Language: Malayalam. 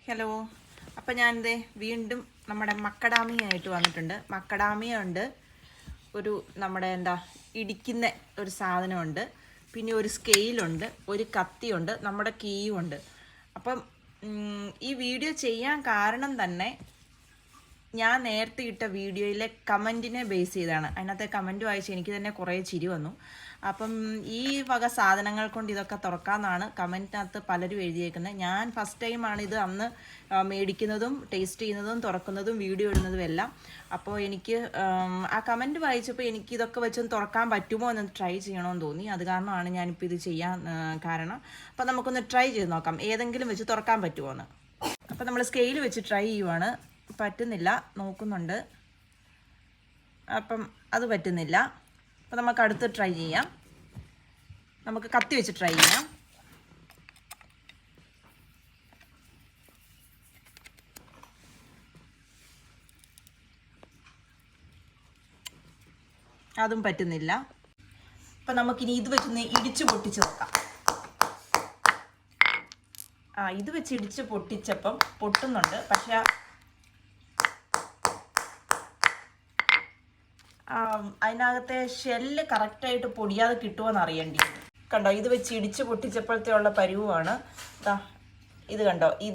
ഹലോ. അപ്പം ഞാനിത് വീണ്ടും നമ്മുടെ മക്കഡാമിയായിട്ട് വന്നിട്ടുണ്ട്. മക്കഡാമിയ ഉണ്ട്, ഒരു നമ്മുടെ ഇടിക്കുന്ന ഒരു സാധനമുണ്ട്, പിന്നെ ഒരു സ്കെയിലുണ്ട്, ഒരു കത്തിയുണ്ട്, നമ്മുടെ കീയും ഉണ്ട്. അപ്പം ഈ വീഡിയോ ചെയ്യാൻ കാരണം തന്നെ ഞാൻ നേരത്തെ ഇട്ട വീഡിയോയിലെ കമൻറ്റിനെ ബേസ് ചെയ്താണ്. അതിനകത്തെ കമൻറ്റ് വായിച്ച് എനിക്ക് തന്നെ കുറേ ചിരി വന്നു. അപ്പം ഈ വക സാധനങ്ങൾ കൊണ്ട് ഇതൊക്കെ തുറക്കാമെന്നാണ് കമൻറ്റിനകത്ത് പലരും എഴുതിയേക്കുന്നത്. ഞാൻ ഫസ്റ്റ് ടൈമാണ് ഇത് അന്ന് മേടിക്കുന്നതും ടേസ്റ്റ് ചെയ്യുന്നതും തുറക്കുന്നതും വീഡിയോ ഇടുന്നതും എല്ലാം. അപ്പോൾ എനിക്ക് ആ കമൻറ്റ് വായിച്ചപ്പോൾ എനിക്ക് ഇതൊക്കെ വെച്ചൊന്ന് തുറക്കാൻ പറ്റുമോ എന്ന് ട്രൈ ചെയ്യണമെന്ന് തോന്നി. അത് കാരണമാണ് ഞാനിപ്പോൾ ഇത് ചെയ്യാൻ കാരണം. അപ്പോൾ നമുക്കൊന്ന് ട്രൈ ചെയ്ത് നോക്കാം ഏതെങ്കിലും വെച്ച് തുറക്കാൻ പറ്റുമോ എന്ന്. അപ്പോൾ നമ്മൾ സ്കെയിൽ വെച്ച് ട്രൈ ചെയ്യുവാണ്. പറ്റുന്നില്ല, നോക്കുന്നുണ്ട്. അപ്പം അത് പറ്റുന്നില്ല. അപ്പം നമുക്ക് അടുത്ത് ട്രൈ ചെയ്യാം. നമുക്ക് കത്തി വെച്ച് ട്രൈ ചെയ്യാം. അതും പറ്റുന്നില്ല. അപ്പം നമുക്കിനി ഇത് വെച്ചൊന്ന് ഇടിച്ച് പൊട്ടിച്ച് നോക്കാം. ഇത് വെച്ച് ഇടിച്ച് പൊട്ടിച്ചപ്പം പൊട്ടുന്നുണ്ട്, പക്ഷെ അതിനകത്തെ ഷെല്ല് കറക്റ്റായിട്ട് പൊടിയാതെ കിട്ടുമെന്ന് അറിയേണ്ടി. കണ്ടോ, ഇത് വെച്ച് ഇടിച്ച് പൊട്ടിച്ചപ്പോഴത്തെ ഉള്ള പരുവാണ്. ഇത് കണ്ടോ,